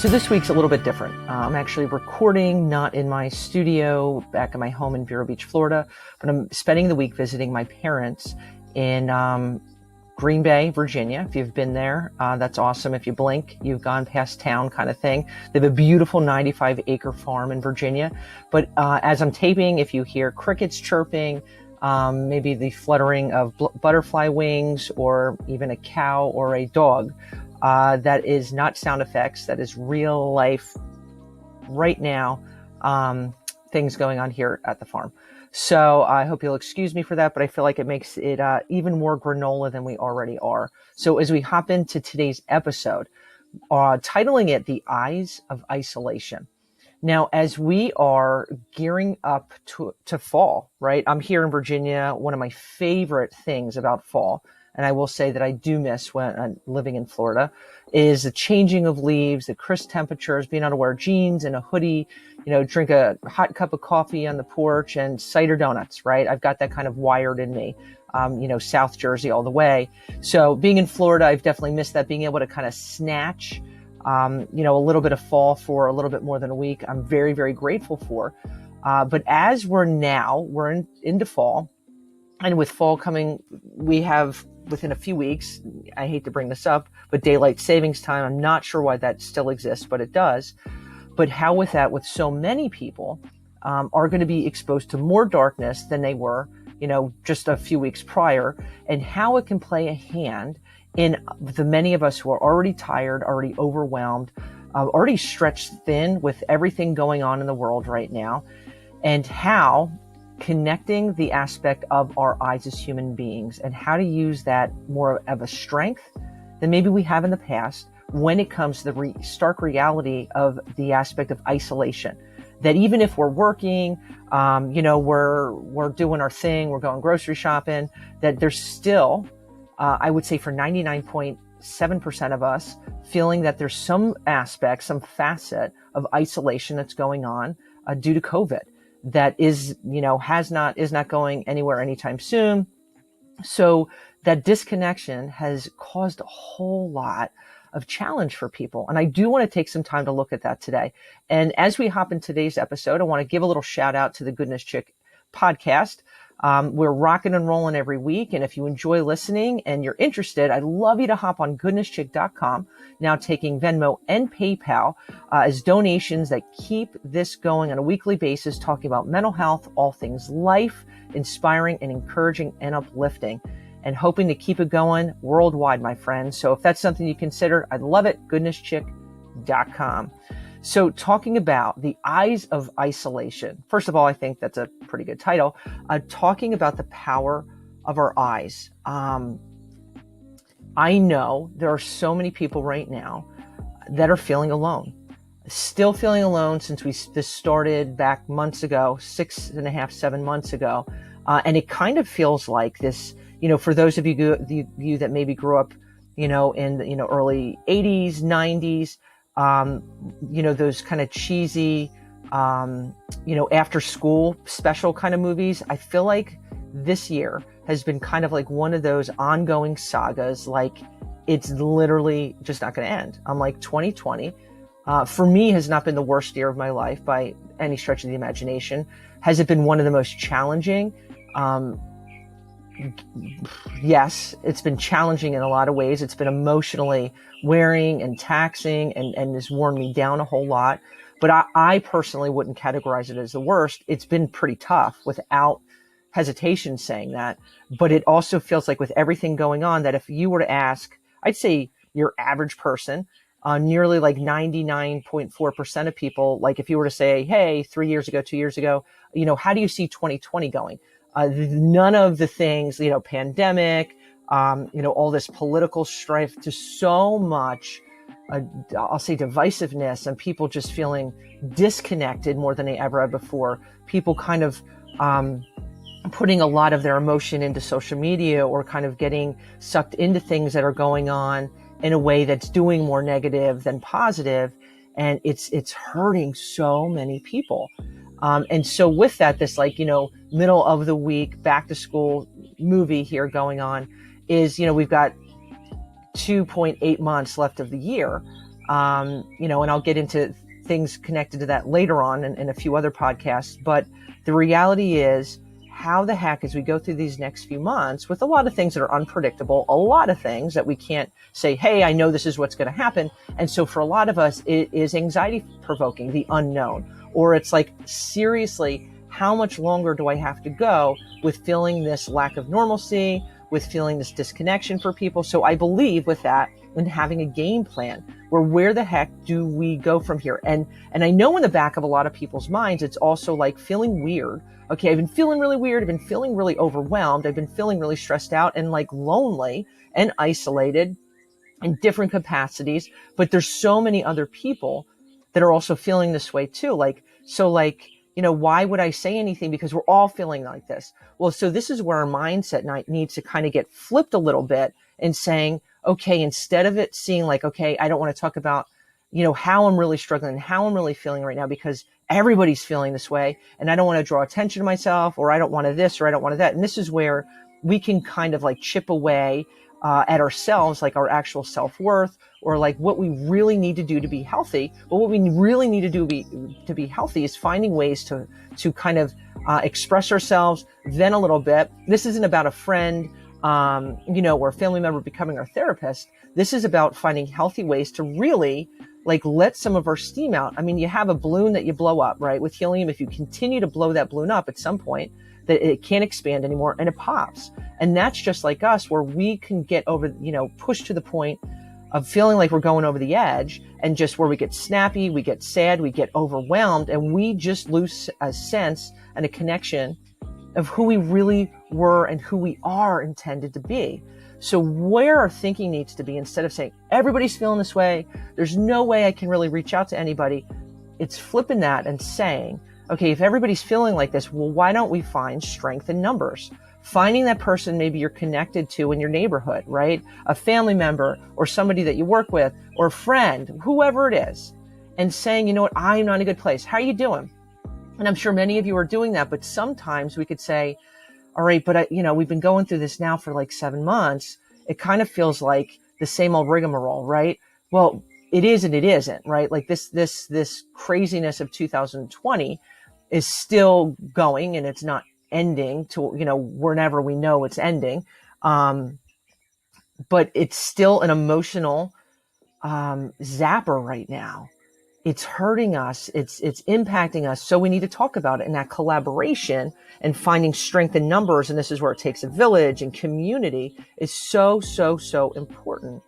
So this week's a little bit different. I'm actually recording not in my studio back in my home in Vero Beach, Florida, but I'm spending the week visiting my parents in Green Bay, Virginia. If you've been there, that's awesome. If you blink, you've gone past town kind of thing. They have a beautiful 95-acre farm in Virginia. But as I'm taping, if you hear crickets chirping, maybe the fluttering of butterfly wings, or even a cow or a dog, that is not sound effects. That is real life right now, things going on here at the farm. So I hope you'll excuse me for that, but I feel like it makes it even more granola than we already are. So as we hop into today's episode, titling it The Eyes of Isolation. Now, as we are gearing up to fall, right? I'm here in Virginia. One of my favorite things about fall, and I will say that I do miss when I'm living in Florida, is the changing of leaves, the crisp temperatures, being able to wear jeans and a hoodie, drink a hot cup of coffee on the porch and cider donuts, right? I've got that kind of wired in me, South Jersey all the way. So being in Florida, I've definitely missed that, being able to kind of snatch, a little bit of fall for a little bit more than a week. I'm very, very grateful for. But as we're into fall, and with fall coming, we have within a few weeks, I hate to bring this up, but daylight savings time. I'm not sure why that still exists, but it does. But how with so many people are going to be exposed to more darkness than they were, just a few weeks prior, and how it can play a hand in the many of us who are already tired, already overwhelmed, already stretched thin with everything going on in the world right now, and how connecting the aspect of our eyes as human beings and how to use that more of a strength than maybe we have in the past when it comes to the stark reality of the aspect of isolation. That even if we're working, we're doing our thing, we're going grocery shopping, that there's still, I would say for 99.7% of us, feeling that there's some aspect, some facet of isolation that's going on due to COVID. That is not going anywhere anytime soon. So that disconnection has caused a whole lot of challenge for people. And I do want to take some time to look at that today. And as we hop in today's episode, I want to give a little shout out to the Goodness Chick podcast. We're rocking and rolling every week. And if you enjoy listening and you're interested, I'd love you to hop on goodnesschick.com, now taking Venmo and PayPal as donations that keep this going on a weekly basis, talking about mental health, all things life, inspiring and encouraging and uplifting, and hoping to keep it going worldwide, my friends. So if that's something you consider, I'd love it. goodnesschick.com. So talking about the eyes of isolation. First of all, I think that's a pretty good title. Talking about the power of our eyes. I know there are so many people right now that are feeling alone. Still feeling alone since this started back months ago, 6.5, 7 months ago. And it kind of feels like this, for those of you that maybe grew up, in the early 80s, 90s, those kind of cheesy, after school special kind of movies. I feel like this year has been kind of like one of those ongoing sagas. Like it's literally just not going to end. I'm like 2020, for me has not been the worst year of my life by any stretch of the imagination. Has it been one of the most challenging? Yes, it's been challenging in a lot of ways. It's been emotionally wearing and taxing and has worn me down a whole lot. But I personally wouldn't categorize it as the worst. It's been pretty tough without hesitation saying that. But it also feels like with everything going on that if you were to ask, I'd say your average person, nearly like 99.4% of people, like if you were to say, hey, 3 years ago, 2 years ago, how do you see 2020 going? None of the things, pandemic, all this political strife, just so much, I'll say divisiveness and people just feeling disconnected more than they ever have before. People kind of putting a lot of their emotion into social media or kind of getting sucked into things that are going on in a way that's doing more negative than positive. And it's hurting so many people. And so with that, this middle of the week, back to school movie here going on is, we've got 2.8 months left of the year. and I'll get into things connected to that later on in a few other podcasts. But the reality is, how the heck, as we go through these next few months with a lot of things that are unpredictable, a lot of things that we can't say, hey, I know this is what's going to happen. And so for a lot of us, it is anxiety provoking, the unknown, or it's like, seriously, how much longer do I have to go with feeling this lack of normalcy, with feeling this disconnection for people? So I believe with that, in having a game plan where the heck do we go from here? And I know in the back of a lot of people's minds, it's also like feeling weird. Okay, I've been feeling really weird. I've been feeling really overwhelmed. I've been feeling really stressed out and like lonely and isolated in different capacities. But there's so many other people that are also feeling this way too. Why would I say anything? Because we're all feeling like this. Well, so this is where our mindset needs to kind of get flipped a little bit and saying, okay, instead of it seeing like, okay, I don't want to talk about, how I'm really struggling, how I'm really feeling right now, because everybody's feeling this way. And I don't want to draw attention to myself, or I don't want to this, or I don't want to that. And this is where we can kind of like chip away at ourselves, like our actual self-worth, or like what we really need to do to be healthy. But what we really need to do to be healthy is finding ways to kind of express ourselves, vent a little bit. This isn't about a friend, or a family member becoming our therapist. This is about finding healthy ways to really like let some of our steam out. I mean, you have a balloon that you blow up, right? With helium, if you continue to blow that balloon up at some point, that it can't expand anymore and it pops. And that's just like us, where we can get over, push to the point of feeling like we're going over the edge, and just where we get snappy, we get sad, we get overwhelmed, and we just lose a sense and a connection of who we really were and who we are intended to be. So where our thinking needs to be, instead of saying, everybody's feeling this way, there's no way I can really reach out to anybody, it's flipping that and saying, okay, if everybody's feeling like this, well, why don't we find strength in numbers? Finding that person maybe you're connected to in your neighborhood, right? A family member or somebody that you work with or a friend, whoever it is, and saying, you know what, I'm not in a good place. How are you doing? And I'm sure many of you are doing that, but sometimes we could say, all right, but we've been going through this now for like 7 months. It kind of feels like the same old rigmarole, right? Well, it is and it isn't, right? Like this craziness of 2020 is still going, and it's not ending to, whenever we know it's ending. But it's still an emotional zapper right now. It's hurting us. It's impacting us. So we need to talk about it. And that collaboration and finding strength in numbers, and this is where it takes a village and community, is so, so, so important.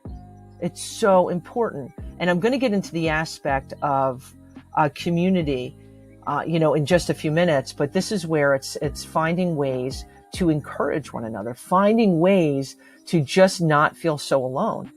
It's so important. And I'm going to get into the aspect of community, in just a few minutes. But this is where it's finding ways to encourage one another, finding ways to just not feel so alone.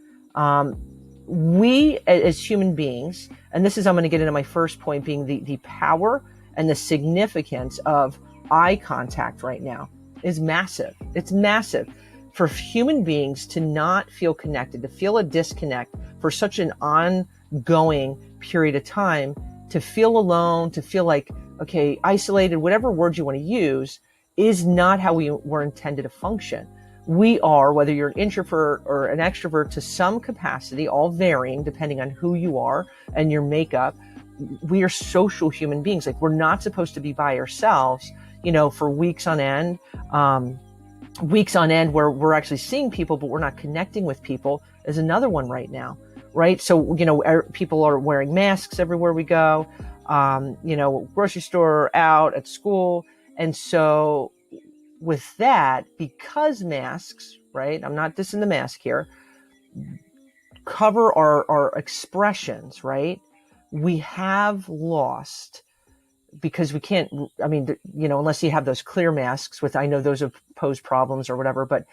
We as human beings, and this is, I'm going to get into my first point, being the power and the significance of eye contact right now is massive. It's massive. For human beings to not feel connected, to feel a disconnect for such an ongoing period of time, to feel alone, to feel like, okay, isolated, whatever word you want to use, is not how we were intended to function. We are, whether you're an introvert or an extrovert to some capacity, all varying depending on who you are and your makeup, we are social human beings. Like, we're not supposed to be by ourselves, for weeks on end where we're actually seeing people, but we're not connecting with people, is another one right now, right? So, people are wearing masks everywhere we go, grocery store, out, at school. And so with that, because masks, right? I'm not dissing the mask here, cover our expressions, right? We have lost, because we can't, unless you have those clear masks I know those have posed problems or whatever, but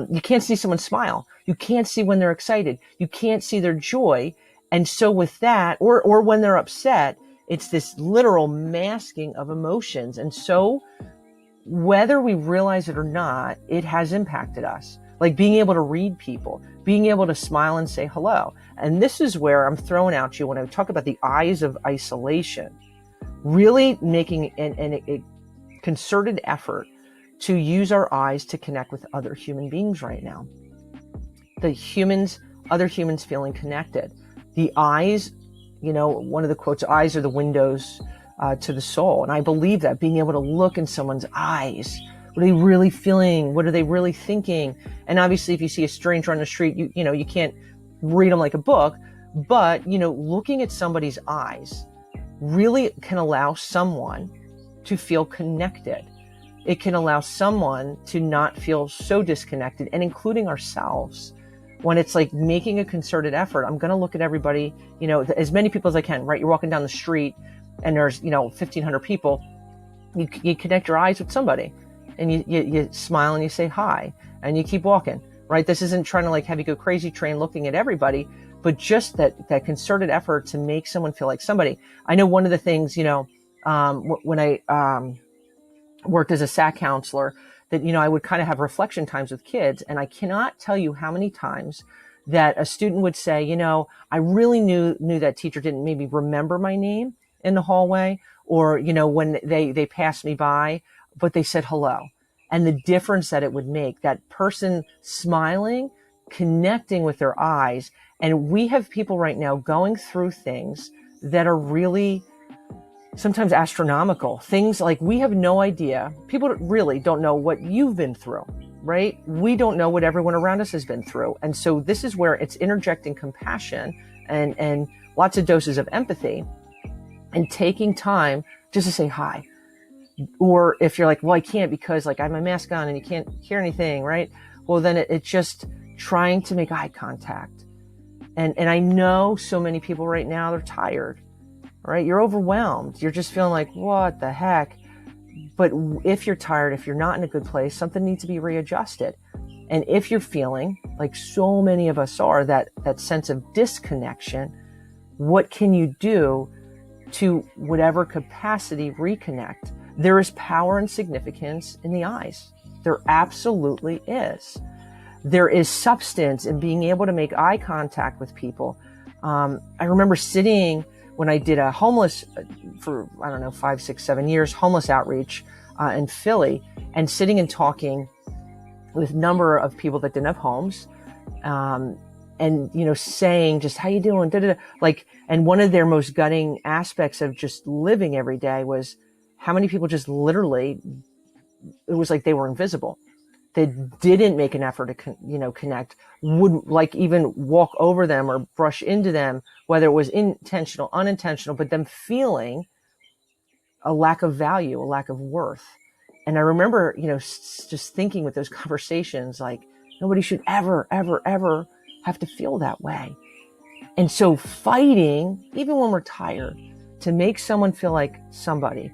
you can't see someone smile. You can't see when they're excited. You can't see their joy. And so with that, or when they're upset, it's this literal masking of emotions. And so whether we realize it or not, it has impacted us. Like being able to read people, being able to smile and say hello. And this is where I'm throwing out you when I talk about the eyes of isolation, really making a concerted effort to use our eyes to connect with other human beings right now. Other humans feeling connected. The eyes, one of the quotes, eyes are the windows to the soul. And I believe that, being able to look in someone's eyes. What are they really feeling? What are they really thinking? And obviously, if you see a stranger on the street, you can't read them like a book, but, looking at somebody's eyes really can allow someone to feel connected. It can allow someone to not feel so disconnected, and including ourselves. When it's like making a concerted effort, I'm going to look at everybody, as many people as I can, right? You're walking down the street and there's, 1,500 people. You connect your eyes with somebody and you smile and you say hi and you keep walking, right? This isn't trying to like have you go crazy train looking at everybody, but just that concerted effort to make someone feel like somebody. I know one of the things, when I worked as a SAC counselor, that, I would kind of have reflection times with kids. And I cannot tell you how many times that a student would say, I really knew that teacher didn't maybe remember my name in the hallway, or, when they passed me by, but they said hello. And the difference that it would make, that person smiling, connecting with their eyes. And we have people right now going through things that are really sometimes astronomical. Things like, we have no idea. People really don't know what you've been through, right? We don't know what everyone around us has been through. And so this is where it's interjecting compassion and lots of doses of empathy, and taking time just to say hi. Or if you're like, well, I can't because like I have my mask on and you can't hear anything, right? Well, then it's just trying to make eye contact. And I know so many people right now, they're tired, right? You're overwhelmed. You're just feeling like, what the heck? But if you're tired, if you're not in a good place, something needs to be readjusted. And if you're feeling like so many of us are, that sense of disconnection, what can you do to whatever capacity reconnect? There is power and significance in the eyes. There absolutely is. There is substance in being able to make eye contact with people. I remember sitting when I did a homeless for, 5, 6, 7 years, homeless outreach in Philly, and sitting and talking with a number of people that didn't have homes, and, saying just, how you doing? Da-da-da. Like, and one of their most gutting aspects of just living every day was how many people just literally, it was like they were invisible. They didn't make an effort to, connect, wouldn't like even walk over them or brush into them, whether it was intentional, unintentional, but them feeling a lack of value, a lack of worth. And I remember, just thinking with those conversations, like, nobody should ever, ever, ever have to feel that way. And so fighting, even when we're tired, to make someone feel like somebody.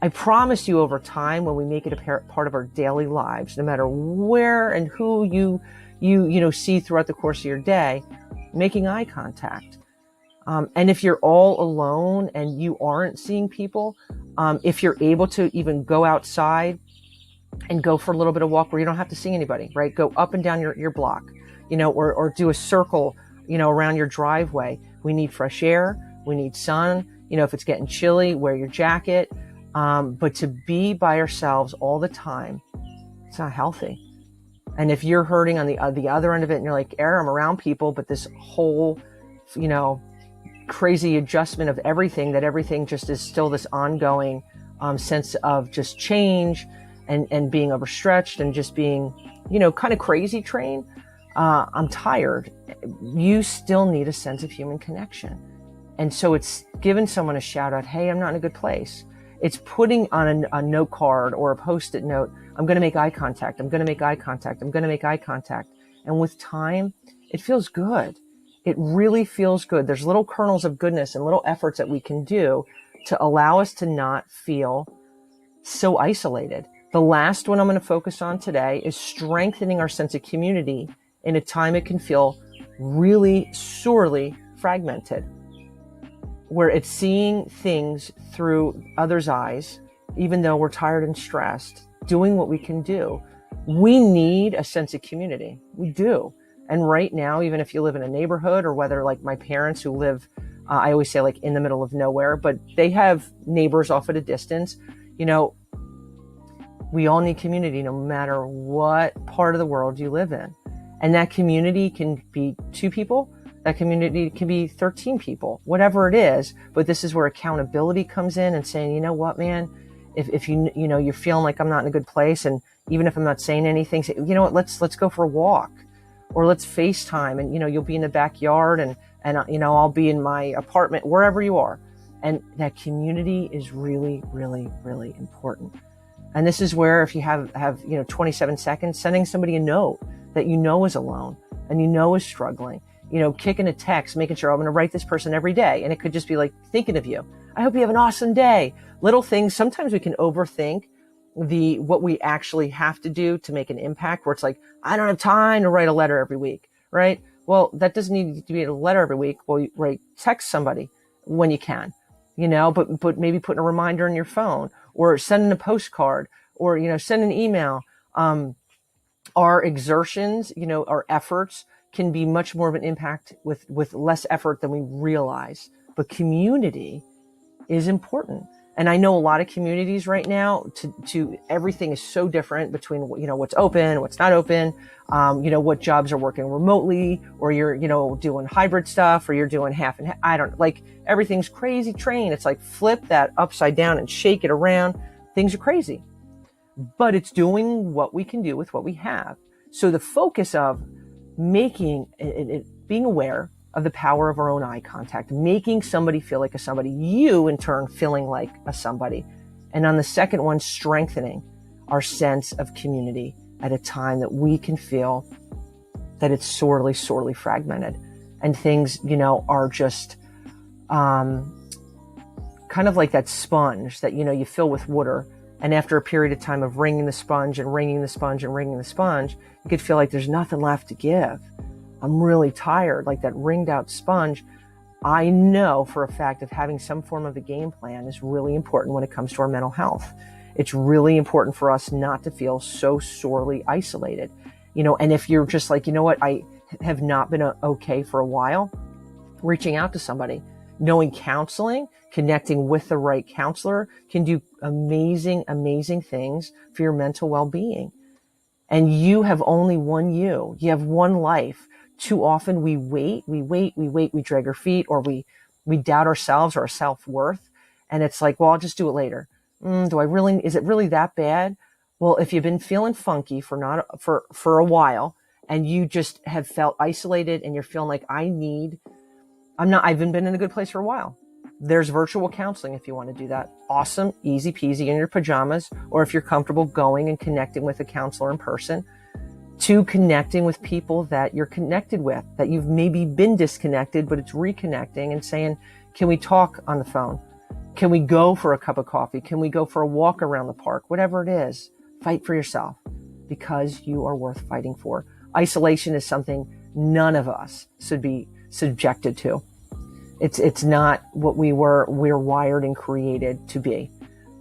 I promise you, over time, when we make it a part of our daily lives, no matter where and who you see throughout the course of your day, making eye contact. And if you're all alone and you aren't seeing people, if you're able to even go outside and go for a little bit of walk where you don't have to see anybody, right? Go up and down your block, or do a circle, around your driveway. We need fresh air. We need sun. If it's getting chilly, wear your jacket. But to be by ourselves all the time, it's not healthy. And if you're hurting on the other end of it and you're like, I'm around people, but this whole, crazy adjustment of everything, that everything just is still this ongoing sense of just change and being overstretched and just being, kind of crazy train. I'm tired. You still need a sense of human connection. And so it's giving someone a shout out, hey, I'm not in a good place. It's putting on a note card or a Post-it note, I'm going to make eye contact. I'm going to make eye contact. I'm going to make eye contact. And with time, it feels good. It really feels good. There's little kernels of goodness and little efforts that we can do to allow us to not feel so isolated. The last one I'm going to focus on today is strengthening our sense of community in a time it can feel really sorely fragmented, where it's seeing things through others' eyes, even though we're tired and stressed, doing what we can do. We need a sense of community. We do. And right now, even if you live in a neighborhood, or whether like my parents who live, I always say like in the middle of nowhere, but they have neighbors off at a distance, we all need community no matter what part of the world you live in. And that community can be 2 people, That community can be 13 people, whatever it is. But this is where accountability comes in and saying, you know what, man, if you're feeling like I'm not in a good place, and even if I'm not saying anything, say, you know what, let's go for a walk, or let's FaceTime, and you'll be in the backyard, and I'll be in my apartment, wherever you are. And that community is really, really, really important. And this is where, if you have 27 seconds, sending somebody a note that is alone and is struggling, kicking a text, making sure I'm going to write this person every day. And it could just be like, thinking of you. I hope you have an awesome day. Little things. Sometimes we can overthink what we actually have to do to make an impact, where it's like, I don't have time to write a letter every week, right? Well, that doesn't need to be a letter every week. Well, text somebody when you can, but maybe putting a reminder on your phone, or sending a postcard, or, send an email. Our exertions, our efforts can be much more of an impact with less effort than we realize. But community is important. And I know a lot of communities right now, to everything is so different between, what's open, what's not open, what jobs are working remotely, or you're, doing hybrid stuff, or you're doing half and half. I don't, everything's crazy train. It's like, flip that upside down and shake it around. Things are crazy, but it's doing what we can do with what we have. So the focus of being aware of the power of our own eye contact, making somebody feel like a somebody, you in turn feeling like a somebody. And on the second one, strengthening our sense of community at a time that we can feel that it's sorely, sorely fragmented. And things, are just kind of like that sponge that, you fill with water. And after a period of time of wringing the sponge and wringing the sponge and wringing the sponge, you could feel like there's nothing left to give. I'm really tired, like that wringed out sponge. I know for a fact of having some form of a game plan is really important when it comes to our mental health. It's really important for us not to feel so sorely isolated, and if you're just like, I have not been okay for a while, reaching out to somebody, knowing counseling, connecting with the right counselor can do amazing, amazing things for your mental well-being. And you have only one you. You have one life. Too often we wait, we drag our feet, or we doubt ourselves or our self-worth. And it's like, well, I'll just do it later. Is it really that bad? Well, if you've been feeling funky for a while, and you just have felt isolated, and you're feeling like I haven't been in a good place for a while. There's virtual counseling if you want to do that. Awesome, easy peasy in your pajamas, or if you're comfortable going and connecting with a counselor in person, to connecting with people that you're connected with, that you've maybe been disconnected, but it's reconnecting and saying, can we talk on the phone? Can we go for a cup of coffee? Can we go for a walk around the park? Whatever it is, fight for yourself, because you are worth fighting for. Isolation is something none of us should be subjected to. It's not what we're wired and created to be.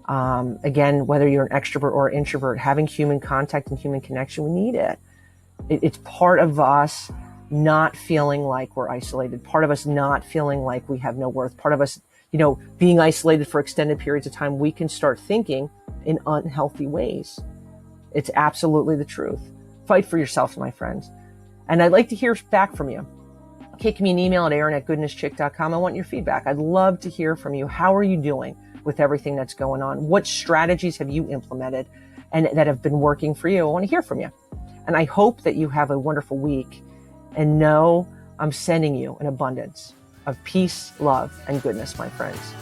Again, whether you're an extrovert or an introvert, having human contact and human connection, we need it. It's part of us not feeling like we're isolated, part of us not feeling like we have no worth, part of us, being isolated for extended periods of time. We can start thinking in unhealthy ways. It's absolutely the truth. Fight for yourself, my friends. And I'd like to hear back from you. Kick me an email at aaron@goodnesschick.com. I want your feedback. I'd love to hear from you. How are you doing with everything that's going on? What strategies have you implemented and that have been working for you? I want to hear from you. And I hope that you have a wonderful week, and know I'm sending you an abundance of peace, love, and goodness, my friends.